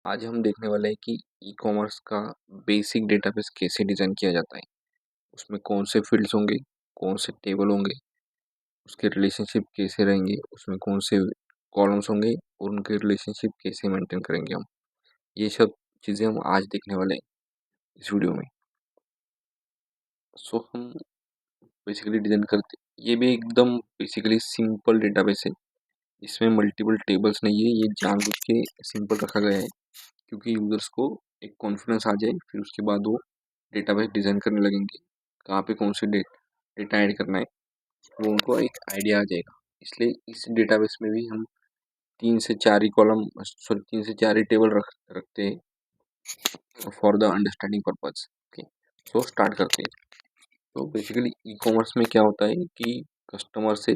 आज हम देखने वाले हैं कि ई कॉमर्स का बेसिक डेटाबेस कैसे डिज़ाइन किया जाता है। उसमें कौन से फील्ड्स होंगे, कौन से टेबल होंगे, उसके रिलेशनशिप कैसे रहेंगे, उसमें कौन से कॉलम्स होंगे और उनके रिलेशनशिप कैसे मेंटेन करेंगे हम। ये सब चीज़ें हम आज देखने वाले हैं इस वीडियो में। सो हम बेसिकली डिज़ाइन करते, ये भी एकदम बेसिकली सिंपल डेटाबेस है। इसमें मल्टीपल टेबल्स नहीं है, ये जानबूझ के सिंपल रखा गया है क्योंकि यूज़र्स को एक कॉन्फिडेंस आ जाए, फिर उसके बाद वो डेटाबेस डिज़ाइन करने लगेंगे। कहाँ पे कौन से डेटा ऐड करना है वो उनको एक आइडिया आ जाएगा। इसलिए इस डेटाबेस में भी हम 3 से 4 ही कॉलम, सॉरी 3 से 4 ही टेबल रखते हैं for the understanding purpose. Okay, so start करते हैं। तो बेसिकली ई कॉमर्स में क्या होता है कि कस्टमर से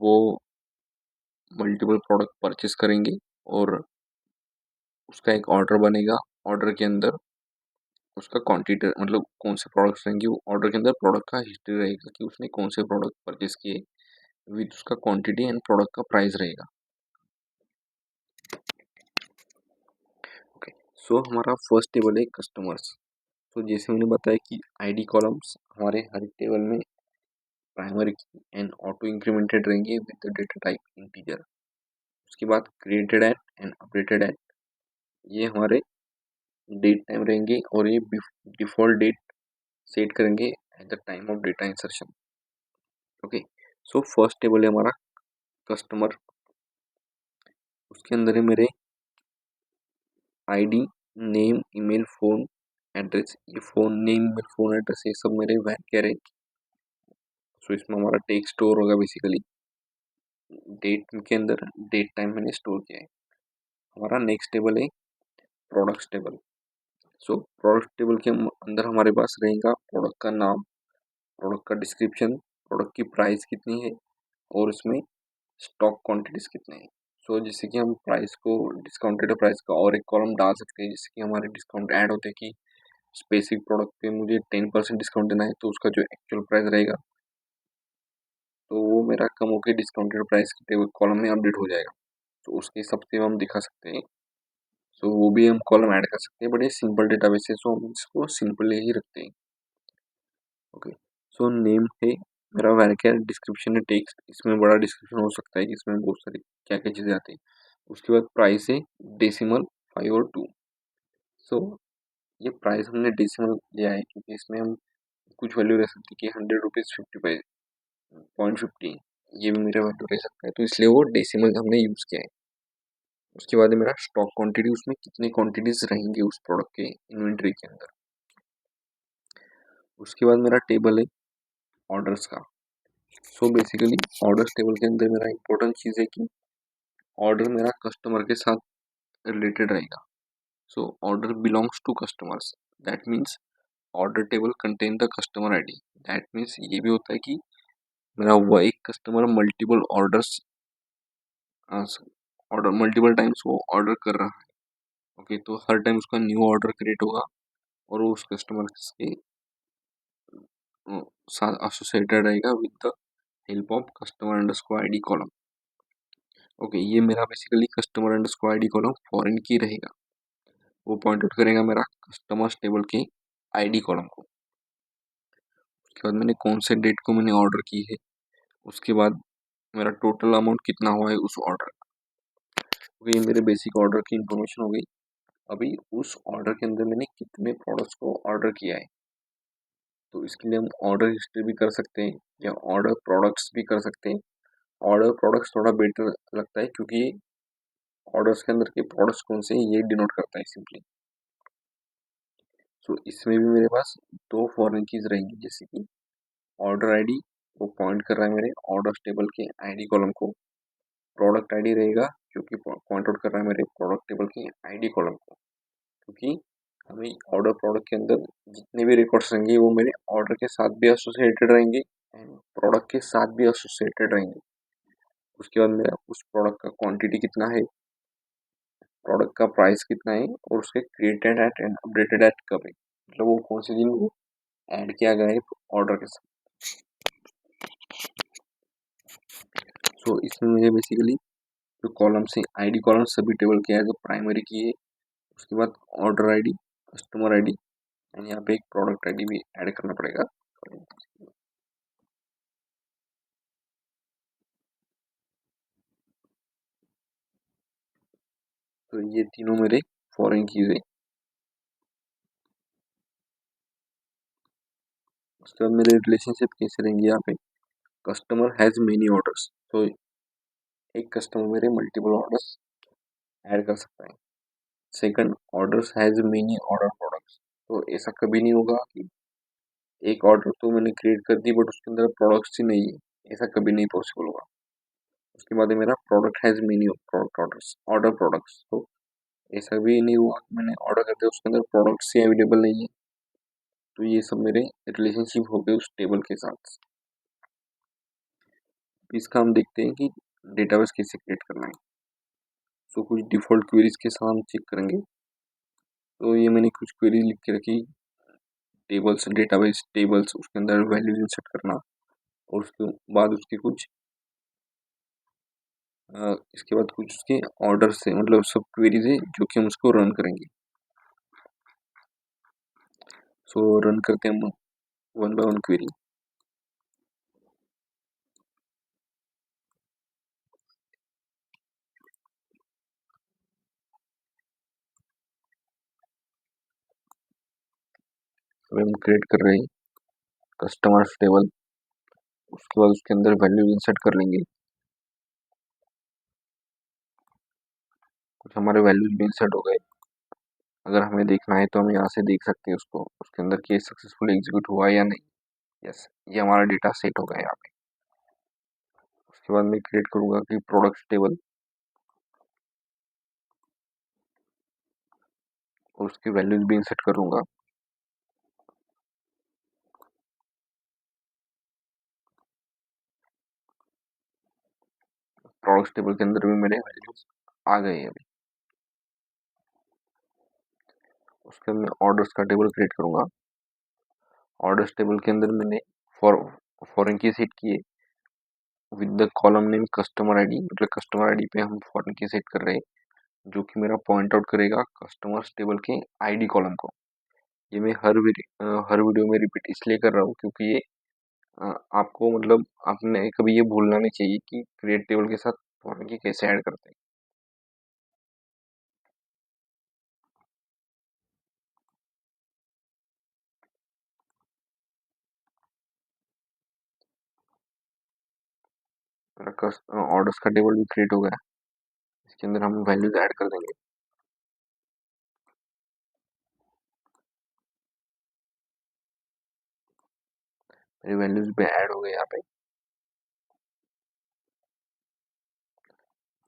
वो मल्टीपल प्रोडक्ट परचेस करेंगे और उसका एक ऑर्डर बनेगा। ऑर्डर के अंदर उसका क्वांटिटी मतलब कौन से प्रोडक्ट्स रहेंगे, वो ऑर्डर के अंदर प्रोडक्ट का हिस्ट्री रहेगा कि उसने कौन से प्रोडक्ट परचेस किए विद उसका क्वांटिटी एंड प्रोडक्ट का प्राइस रहेगा। ओके, सो हमारा फर्स्ट टेबल है कस्टमर्स। तो जैसे मैंने बताया कि आईडी कॉलम्स हमारे हर टेबल में primary key and auto incremented रहेंगे with the data type integer. उसके बाद created at and updated at, ये हमारे डेट टाइम रहेंगे और ये डिफॉल्ट डेट सेट करेंगे at the time of data insertion. Okay, so first table है हमारा कस्टमर। उसके अंदर है मेरे ID, name, email, phone, address. ये phone name, email, phone, address ये सब मेरे वैर है। सो इसमें हमारा टेक्स्ट स्टोर होगा बेसिकली। डेट के अंदर डेट टाइम मैंने स्टोर किया है। हमारा नेक्स्ट टेबल है products table. So product table के अंदर हमारे पास रहेगा प्रोडक्ट का नाम, प्रोडक्ट का डिस्क्रिप्शन, प्रोडक्ट की प्राइस कितनी है और इसमें स्टॉक क्वांटिटीज कितने हैं। सो जैसे कि हम प्राइस को, डिस्काउंटेड प्राइस का और एक कॉलम डाल सकते हैं जैसे कि हमारे डिस्काउंट ऐड होते हैं कि स्पेसिफिक प्रोडक्ट पे मुझे 10% डिस्काउंट देना है, तो उसका जो एक्चुअल प्राइस रहेगा तो वो मेरा कम होकर डिस्काउंटेड प्राइस के टेबल कॉलम में अपडेट हो जाएगा। तो उसके हिसाब से हम दिखा सकते हैं। सो वो भी हम कॉलम ऐड कर सकते हैं, बट ये सिंपल डेटाबेस है सो हम इसको सिंपल ही रखते हैं। ओके, सो नेम है मेरा वैरकेर, डिस्क्रिप्शन है टेक्स्ट, इसमें बड़ा डिस्क्रिप्शन हो सकता है कि इसमें बहुत सारी क्या क्या चीज़ें आती हैं। उसके बाद प्राइस है डेसिमल 5 और 2। सो ये प्राइस हमने डेसिमल लिया है क्योंकि इसमें हम कुछ वैल्यू रह सकती है कि 100 रुपीज़ 55.50, ये भी मेरा वैल्यू रह सकता है, तो इसलिए वो डेसिमल हमने यूज़ किया है। उसके बाद है मेरा स्टॉक क्वांटिटी, उसमें कितने क्वांटिटीज रहेंगे उस प्रोडक्ट के इन्वेंट्री के अंदर। उसके बाद मेरा टेबल है ऑर्डर्स का। सो बेसिकली ऑर्डर्स टेबल के अंदर मेरा इंपॉर्टेंट चीज़ है कि ऑर्डर मेरा कस्टमर के साथ रिलेटेड रहेगा। So order belongs to customers, that means order table contain the customer ID. That means ये भी होता है कि मेरा वो एक customer multiple orders, order multiple times वो ऑर्डर कर रहा है। ओके, तो हर टाइम उसका न्यू ऑर्डर क्रिएट होगा और वो उस कस्टमर के साथ एसोसिएटेड रहेगा with the help of customer underscore ID column. Okay, ये मेरा basically customer underscore ID column foreign की रहेगा। वो पॉइंट आउट करेगा मेरा कस्टमर्स टेबल के आईडी कॉलम को। उसके बाद मैंने कौन से डेट को मैंने ऑर्डर की है, उसके बाद मेरा टोटल अमाउंट कितना हुआ है उस ऑर्डर का। ओके, ये मेरे बेसिक ऑर्डर की इंफॉर्मेशन हो गई। अभी उस ऑर्डर के अंदर मैंने कितने प्रोडक्ट्स को ऑर्डर किया है, तो इसके लिए हम ऑर्डर हिस्ट्री भी कर सकते हैं या ऑर्डर प्रोडक्ट्स भी कर सकते हैं। ऑर्डर प्रोडक्ट्स थोड़ा बेटर लगता है क्योंकि ऑर्डर्स के अंदर के प्रोडक्ट्स कौन से हैं ये डिनोट करता है सिंपली। सो इसमें भी मेरे पास दो फॉरेन कीज रहेंगी जैसे कि ऑर्डर आईडी, वो पॉइंट कर रहा है मेरे ऑर्डर टेबल के आईडी कॉलम को। प्रोडक्ट आईडी रहेगा जो कि पॉइंट आउट कर रहा है मेरे प्रोडक्ट टेबल के आईडी कॉलम को, क्योंकि हमें ऑर्डर प्रोडक्ट के अंदर जितने भी रिकॉर्ड्स रहेंगे वो मेरे ऑर्डर के साथ भी एसोसिएटेड रहेंगे एंड प्रोडक्ट के साथ भी एसोसिएटेड रहेंगे। उसके बाद मेरा उस प्रोडक्ट का क्वांटिटी कितना है, प्रोडक्ट का प्राइस कितना है और उसके created at and updated at कब है, मतलब वो कौन से दिन वो ऐड किया गया है ऑर्डर के साथ। सो इसमें मुझे बेसिकली जो कॉलम्स हैं आईडी कॉलम सभी टेबल के एज प्राइमरी की है उसके बाद order ID, customer ID and यहाँ पे एक प्रोडक्ट आईडी भी ऐड करना पड़ेगा। तो ये तीनों मेरे फॉरेन कीज है। उसके बाद मेरे रिलेशनशिप कैसे रहेंगे यहाँ पे, कस्टमर हैज मेनी ऑर्डर्स, तो एक कस्टमर मेरे मल्टीपल ऑर्डर्स ऐड कर सकता है। Second, orders has many order products, तो ऐसा कभी नहीं होगा कि एक ऑर्डर तो मैंने क्रिएट कर दी बट उसके अंदर प्रोडक्ट्स ही नहीं है, ऐसा कभी नहीं पॉसिबल होगा। उसके बाद है मेरा product has many product orders, order products, तो ऐसा भी नहीं हुआ कि मैंने ऑर्डर कर दिया उसके अंदर प्रोडक्ट्स ही अवेलेबल नहीं है। तो ये सब मेरे रिलेशनशिप हो गए उस टेबल के साथ। इसका हम देखते हैं कि डेटाबेस कैसे क्रिएट करना है। तो कुछ डिफ़ॉल्ट क्वेरीज के साथ हम चेक करेंगे। तो ये मैंने कुछ क्वेरी लिख के रखी, टेबल्स, डेटाबेस टेबल्स, उसके अंदर वैल्यूज इंसर्ट करना, और उसके बाद उसके कुछ इसके बाद कुछ उसके ऑर्डर से, मतलब सब क्वेरीज है जो कि हम उसको रन करेंगे। सो रन करते हैं हम वन बाय वन क्वेरी। अभी हम क्रिएट कर रहे हैं कस्टमर्स टेबल, उसके बाद उसके अंदर वैल्यूज इंसर्ट कर लेंगे। कुछ हमारे वैल्यूज भी इंसर्ट हो गए। अगर हमें देखना है तो हम यहाँ से देख सकते हैं उसको, उसके अंदर केस सक्सेसफुल एग्जीक्यूट हुआ या नहीं। यस, ये हमारा डेटा सेट हो गया यहाँ पे। उसके बाद मैं क्रिएट करूंगा कि प्रोडक्ट्स टेबल, और उसकी वैल्यूज भी इंसर्ट करूंगा। प्रोडक्ट्स टेबल के अंदर भी मेरे वैल्यूज आ गए हैं अभी। उसके बाद मैं ऑर्डर्स का टेबल क्रिएट करूंगा। ऑर्डर्स टेबल के अंदर मैंने फॉर फॉरेन की सेट की है with the column name customer ID, मतलब कस्टमर आईडी पे हम फॉरेन की सेट कर रहे हैं, जो कि मेरा पॉइंट आउट करेगा कस्टमर्स टेबल के आईडी कॉलम को। ये मैं हर वीडियो में रिपीट इसलिए कर रहा हूँ क्योंकि ये आपको, मतलब आपने कभी ये भूलना नहीं चाहिए कि क्रिएट टेबल के साथ फॉरेन की कैसे ऐड करते हैं। मेरा ऑर्डर्स का टेबल भी क्रिएट हो गया। इसके अंदर हम वैल्यूज ऐड कर देंगे। मेरी वैल्यूज भी ऐड हो गए यहाँ पे।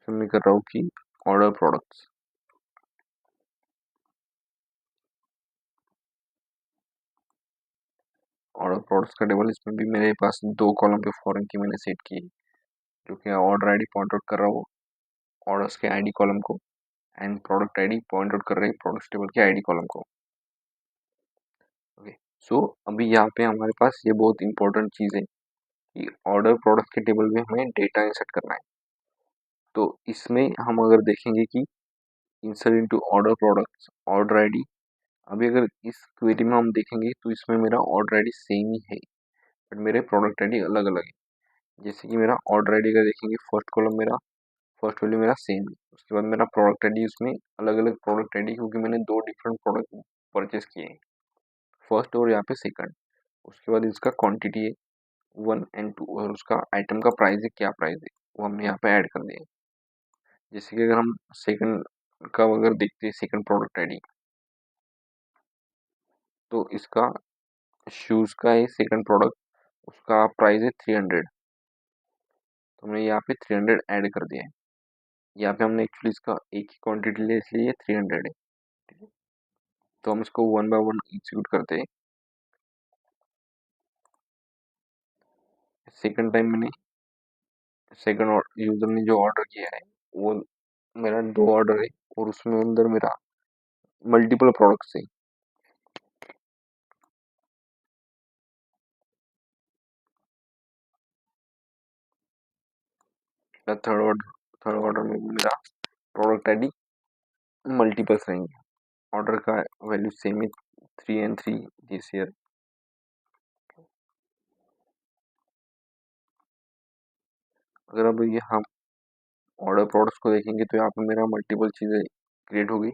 फिर मैं कर रहा हूँ कि ऑर्डर प्रोडक्ट्स, ऑर्डर प्रोडक्ट्स का टेबल, इसमें भी मेरे पास दो कॉलम पे फॉरेन की मैंने सेट की है, जो कि ऑर्डर आईडी पॉइंट आउट कर रहा हूँ ऑर्डर्स के आईडी कॉलम को, and product ID point out कर रहे हैं प्रोडक्ट्स टेबल के आईडी कॉलम को। ओके, सो अभी यहाँ पे हमारे पास ये बहुत इंपॉर्टेंट चीज़ है कि ऑर्डर प्रोडक्ट के टेबल में हमें डेटा इंसर्ट करना है। तो इसमें हम अगर देखेंगे कि insert into order products order ID, अभी अगर इस क्वेरी में हम देखेंगे तो इसमें मेरा ऑर्डर आईडी सेम ही है, बट मेरे प्रोडक्ट आईडी अलग अलग है। जैसे कि मेरा ऑर्डर आईडी का देखेंगे, फर्स्ट कॉलम मेरा, फर्स्ट वैल्यू मेरा सेम है। उसके बाद मेरा प्रोडक्ट आईडी, उसमें अलग अलग प्रोडक्ट आईडी, क्योंकि मैंने दो डिफरेंट प्रोडक्ट परचेस किए हैं, फर्स्ट और यहाँ पे सेकंड। उसके बाद इसका क्वांटिटी है 1 और 2, और उसका आइटम का प्राइस है, क्या प्राइस है वो हमने यहाँ पे ऐड कर दिया है। जैसे कि अगर हम सेकंड का अगर देखते हैं, सेकंड प्रोडक्ट आईडी, तो इसका शूज़ का है सेकंड प्रोडक्ट, उसका प्राइस है 300, तो हमने यहाँ पे 300 ऐड कर दिया है। यहाँ पे हमने एक्चुअली इसका एक ही क्वांटिटी ले, इसलिए 300 है। ठीक है, तो हम इसको वन बाय वन एग्जीक्यूट करते हैं। सेकंड टाइम मैंने, सेकंड यूजर ने जो ऑर्डर किया है वो मेरा दो ऑर्डर है, और उसमें अंदर मेरा मल्टीपल प्रोडक्ट्स है। थर्ड ऑर्डर में भी मेरा प्रोडक्ट आईडी मल्टीपल्स रहेंगे। ऑर्डर का वैल्यू सेम है 3 and 3 दिस ईयर। अगर अब ये हम ऑर्डर प्रोडक्ट्स को देखेंगे तो यहाँ पे मेरा मल्टीपल चीज़ें क्रिएट होगी।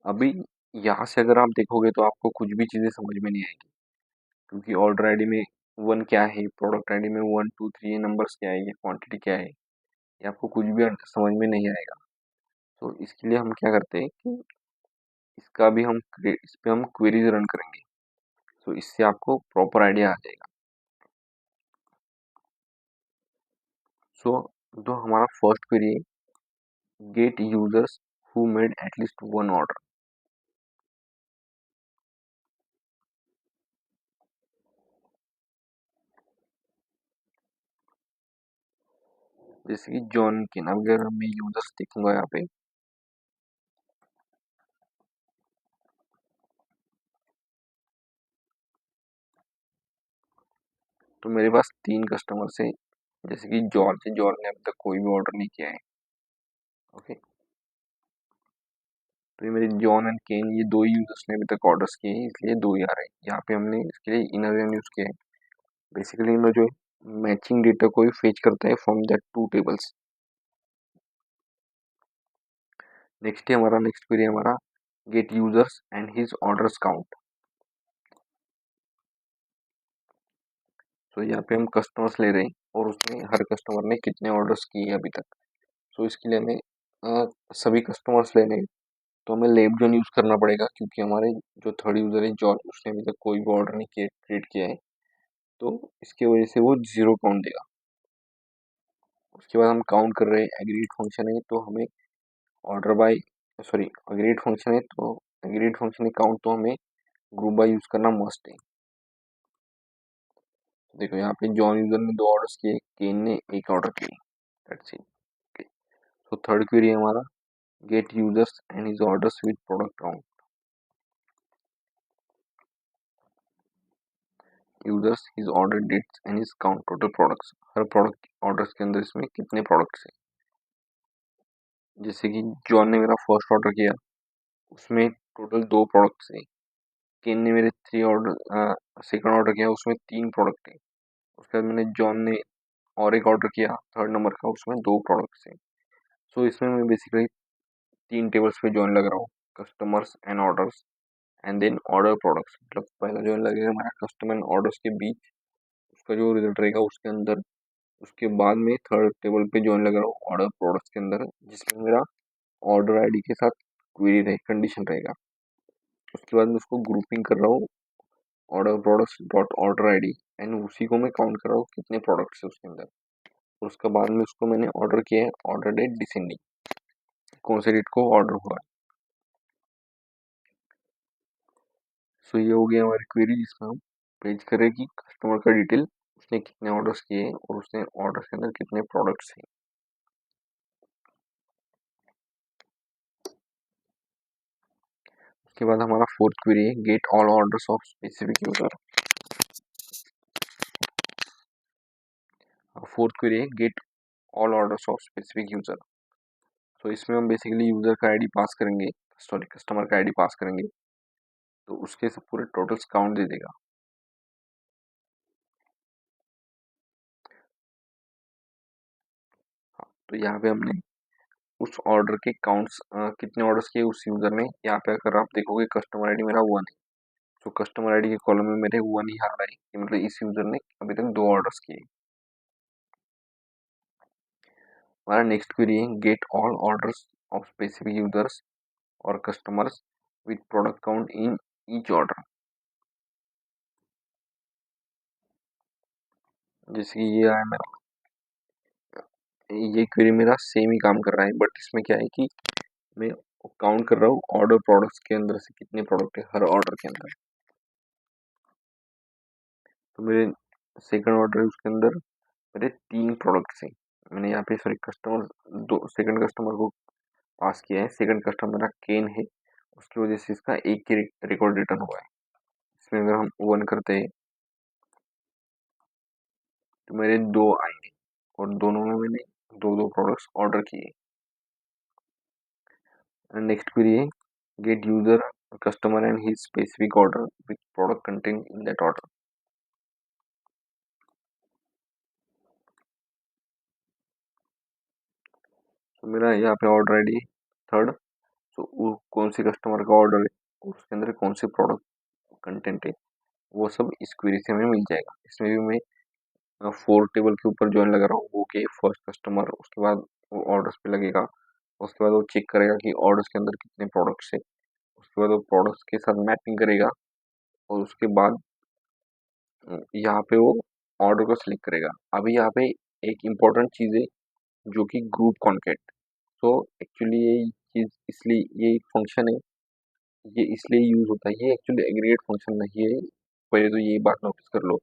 अभी यहाँ से अगर आप देखोगे तो आपको कुछ भी चीज़ें समझ में नहीं आएगी, क्योंकि ऑर्डर आईडी में 1 क्या है, प्रोडक्ट आईडी में 1 2 3 ये नंबर्स क्या है, ये क्वांटिटी क्या है, ये आपको कुछ भी समझ में नहीं आएगा। तो इसके लिए हम क्या करते हैं कि इसका भी इस पे हम क्वेरीज रन करेंगे, तो इससे आपको प्रॉपर आइडिया आ जाएगा। सो तो हमारा फर्स्ट क्वेरी है get users who made at least 1 order. जैसे कि जॉन के नाम, अगर मैं यूजर्स देखूंगा यहाँ पे, तो मेरे पास 3 कस्टमर्स हैं। जैसे कि जॉर्ज है, जॉर्ज ने अभी तक कोई भी ऑर्डर नहीं किया है। ओके, तो ये मेरे जॉन एंड केन, ये 2 यूजर्स ने अभी तक ऑर्डर्स किए हैं, इसलिए 2 ही आ रहे हैं। यहाँ पे हमने इसके लिए इनर यूज किया है। बेसिकली इनर जो है मैचिंग डेटा को ही फेच करता है फ्रॉम दैट 2 टेबल्स। नेक्स्ट है हमारा, नेक्स्ट क्वेरी हमारा get users and his orders count. तो यहाँ पे हम कस्टमर्स ले रहे हैं और उसमें हर कस्टमर ने कितने ऑर्डर्स किए हैं अभी तक। तो इसके लिए हमें सभी कस्टमर्स लेने हैं, तो हमें लेब जोन यूज़ करना पड़ेगा, क्योंकि हमारे जो थर्ड यूज़र है जॉन, उसने अभी तक कोई भी ऑर्डर नहीं किया क्रिएट किया है, तो इसकी वजह से वो 0 काउंट देगा। उसके बाद हम काउंट कर रहे हैं एग्रीगेट फंक्शन है, तो हमें order by sorry aggregate function है, तो एग्रीगेट फंक्शन काउंट तो हमें ग्रुप बाय यूज़ करना मस्ट है। तो देखो यहाँ पे जॉन यूज़र ने 2 ऑर्डर्स किए, केन ने 1 ऑर्डर किया, दैट्स इट। तो थर्ड क्वेरी है हमारा get users and his orders with product count. Users his order dates and his count total products. हर प्रोडक्ट ऑर्डर्स के अंदर इसमें कितने प्रोडक्ट्स हैं। जैसे कि जॉन ने मेरा फर्स्ट ऑर्डर किया, उसमें टोटल 2 प्रोडक्ट्स हैं। केन ने मेरे 3 ऑर्डर सेकंड ऑर्डर किया, उसमें 3 प्रोडक्ट हैं। उसके बाद मैंने जॉन ने और एक ऑर्डर किया थर्ड नंबर का, उसमें 2 प्रोडक्ट्स हैं। सो इसमें मैं बेसिकली 3 टेबल्स पे जॉइन लग रहा हूँ, customers and orders and then order products. मतलब पहला जॉइन लगेगा हमारा कस्टमर एंड ऑर्डर्स के बीच, उसका जो रिजल्ट रहेगा उसके अंदर। उसके बाद में थर्ड टेबल पे जॉइन लगा रहा हूँ ऑर्डर प्रोडक्ट्स के अंदर, जिसमें मेरा ऑर्डर आईडी के साथ क्वेरी रहे कंडीशन रहेगा। उसके बाद मैं उसको ग्रुपिंग कर रहा हूँ order products dot order ID, and उसी को मैं काउंट कर रहा हूँ कितने प्रोडक्ट्स है उसके अंदर। और उसके बाद में उसको मैंने ऑर्डर किया है ऑर्डर डेट डिसेंडिंग, कौन से डेट को ऑर्डर हुआ है। सो ये हो गया हमारी क्वेरी, जिसमें हम पेज करें कि कस्टमर का डिटेल, उसने कितने ऑर्डर्स किए हैं और उसने ऑर्डर के अंदर कितने प्रोडक्ट्स हैं। उसके बाद हमारा फोर्थ क्वेरी है get all orders of specific user. Fourth query है get all orders of specific user. तो इसमें हम बेसिकली यूजर का आईडी पास करेंगे, सॉरी कस्टमर का आईडी पास करेंगे, तो उसके सब पूरे टोटल्स काउंट दे देगा। हाँ, तो यहाँ पे हमने उस ऑर्डर के काउंट्स कितने ऑर्डर्स किए उस यूजर ने। यहाँ पे अगर आप देखोगे कस्टमर आईडी मेरा 1 है, तो कस्टमर आईडी के कॉलम में मेरे 1 ही आ रहा है, कि मतलब इस यूजर ने अभी तक 2 ऑर्डर्स किए। हमारा नेक्स्ट क्वेरी है get all orders of specific users और customers with product count in each order. जैसे कि ये है मेरा, ये क्वेरी मेरा सेम ही काम कर रहा है, बट इसमें क्या है कि मैं काउंट कर रहा हूँ ऑर्डर प्रोडक्ट्स के अंदर से कितने प्रोडक्ट है हर ऑर्डर के अंदर। तो मेरे सेकंड ऑर्डर है, उसके अंदर मेरे 3 प्रोडक्ट्स हैं। मैंने यहाँ पे सॉरी कस्टमर, दो सेकंड कस्टमर को पास किया है। सेकंड कस्टमर मेरा केन है, उसकी वजह से इसका एक ही रिकॉर्ड रिटर्न हुआ है। इसमें अगर हम 1 करते हैं तो मेरे 2 आएंगे, और दोनों में मैंने 2 प्रोडक्ट्स ऑर्डर किए। नेक्स्ट क्वेरी है gate user customer and his specific order with product content in that order. तो मेरा यहाँ पे ऑर्डर आईडी थर्ड। तो वो कौन सी कस्टमर का ऑर्डर है, उसके अंदर कौन से प्रोडक्ट कंटेंट है, वो सब इस क्वेरी से हमें मिल जाएगा। इसमें भी मैं 4 टेबल के ऊपर जॉइन लगा रहा हूँ, वो के फर्स्ट कस्टमर, उसके बाद वो ऑर्डर्स पे लगेगा, उसके बाद वो चेक करेगा कि ऑर्डर्स के अंदर कितने प्रोडक्ट्स है, उसके बाद वो प्रोडक्ट्स के साथ मैपिंग करेगा, और उसके बाद यहाँ पे वो ऑर्डर को सिलेक्ट करेगा। अभी यहाँ पे एक इम्पोर्टेंट चीज़ है जो कि ग्रुप कॉन्टैक्ट। तो एक्चुअली ये चीज़ इसलिए, ये एक फंक्शन है, ये इसलिए यूज़ होता है, ये एक्चुअली एग्रीगेट फंक्शन नहीं है, पहले तो ये बात नोटिस कर लो।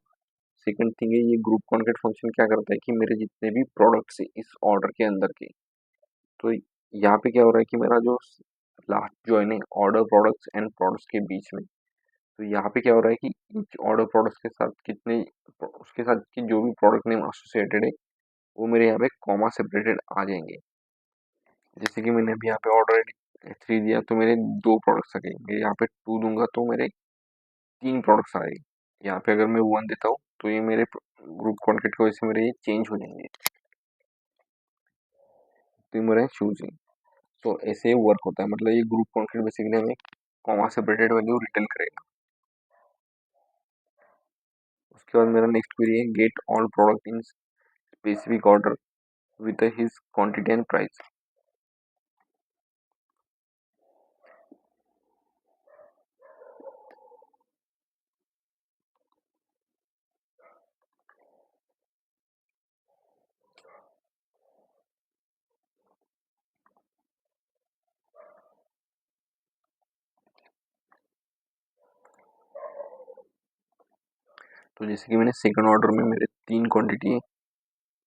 सेकंड थिंग है, ये ग्रुप कॉन्टैक्ट फंक्शन क्या करता है कि मेरे जितने भी प्रोडक्ट्स है इस ऑर्डर के अंदर के, तो यहाँ पे क्या हो रहा है कि मेरा जो लास्ट जॉइन है ऑर्डर प्रोडक्ट्स एंड प्रोडक्ट्स के बीच में, तो यहाँ पे क्या हो रहा है कि ईच ऑर्डर प्रोडक्ट्स के साथ कितने, उसके साथ की जो भी प्रोडक्ट नेम एसोसिएटेड है वो मेरे यहाँ पे कॉमा सेपरेटेड आ जाएंगे। जैसे कि मैंने अभी यहाँ पे ऑर्डर 3 दिया तो मेरे 2 प्रोडक्ट्स आ गए, मैं यहाँ पे 2 दूंगा तो मेरे 3 प्रोडक्ट्स आ गए। यहाँ पे अगर मैं 1 देता हूँ तो ये मेरे ग्रुप कॉन्टैक्ट की वजह से मेरे ये चेंज हो जाएंगे, तो ये मेरे शूज हैं। तो ऐसे ही वर्क होता है, मतलब ये ग्रुप कॉन्टैक्ट बेसिकली हमें कॉमा सेपरेटेड वैल्यू रिटर्न करेगा। उसके बाद मेरा नेक्स्ट क्वेरी है, get all product in specific order with his quantity and price. तो जैसे कि मैंने सेकंड ऑर्डर में मेरे 3 क्वांटिटी,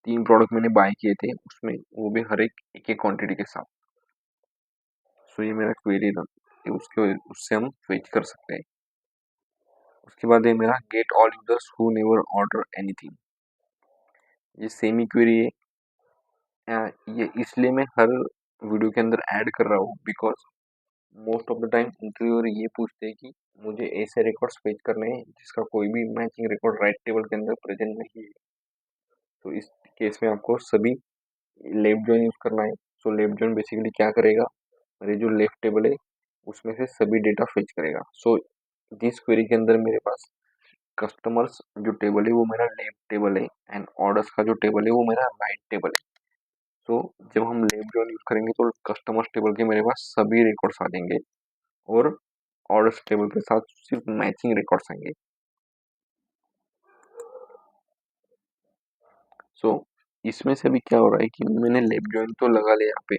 3 प्रोडक्ट मैंने बाय किए थे उसमें, वो भी हर एक एक एक क्वांटिटी के साथ। सो ये मेरा क्वेरी था, उसके उससे हम फेच कर सकते हैं। उसके बाद ये मेरा get all users who never order anything. ये सेम ही क्वेरी है, ये इसलिए मैं हर वीडियो के अंदर ऐड कर रहा हूँ because most of the time interviewer ये पूछते हैं कि मुझे ऐसे रिकॉर्ड्स फेच करने हैं जिसका कोई भी मैचिंग रिकॉर्ड राइट टेबल के अंदर प्रेजेंट नहीं है। तो इस केस में आपको सभी लेफ्ट जॉइन यूज करना है। सो लेफ्ट जॉइन बेसिकली क्या करेगा, मेरे जो लेफ्ट टेबल है उसमें से सभी डेटा फेच करेगा। सो दिस क्वेरी के अंदर मेरे पास कस्टमर्स जो टेबल है वो मेरा लेफ्ट टेबल है, एंड ऑर्डर्स का जो टेबल है वो मेरा राइट टेबल है। तो जब हम लेफ्ट जॉइन यूज करेंगे तो कस्टमर्स टेबल के मेरे पास सभी रिकॉर्ड्स आ जाएंगे, और ऑर्डर्स टेबल के साथ सिर्फ मैचिंग रिकॉर्ड्स आएंगे। सो इसमें से भी क्या हो रहा है कि मैंने लेफ्ट जॉइन तो लगा लिया यहाँ पे,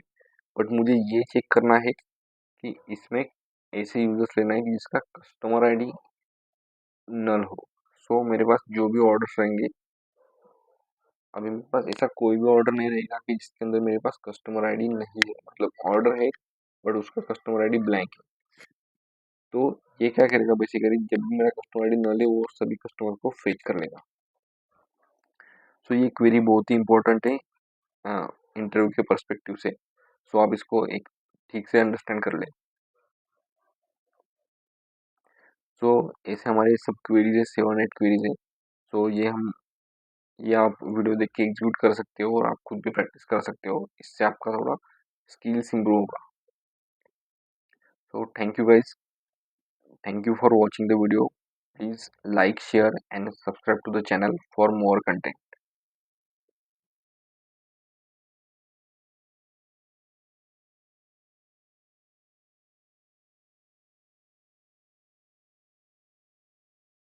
बट मुझे ये चेक करना है कि इसमें ऐसे यूजर्स लेना है कि जिसका कस्टमर आईडी नल हो। सो मेरे पास जो भी ऑर्डर्स रहेंगे, अभी मेरे पास ऐसा कोई भी ऑर्डर नहीं रहेगा कि जिसके अंदर मेरे पास कस्टमर आईडी नहीं है, मतलब ऑर्डर है बट उसका कस्टमर आईडी ब्लैंक है। तो ये क्या करेगा बेसिकली, जब भी मेरा कस्टमर आईडी नल है वो सभी कस्टमर को फेच कर लेगा। सो ये क्वेरी बहुत ही इंपॉर्टेंट है इंटरव्यू के पर्सपेक्टिव से। सो आप इसको एक ठीक से अंडरस्टैंड कर लें। सो ऐसे हमारे सब क्वेरीज है, 7-8 क्वेरीज है। सो ये आप वीडियो देख के एग्जीक्यूट कर सकते हो और आप खुद भी प्रैक्टिस कर सकते हो, इससे आपका थोड़ा स्किल्स इंप्रूव होगा। So thank you guys, thank you for watching the video. Please like, share and subscribe to the channel for more content.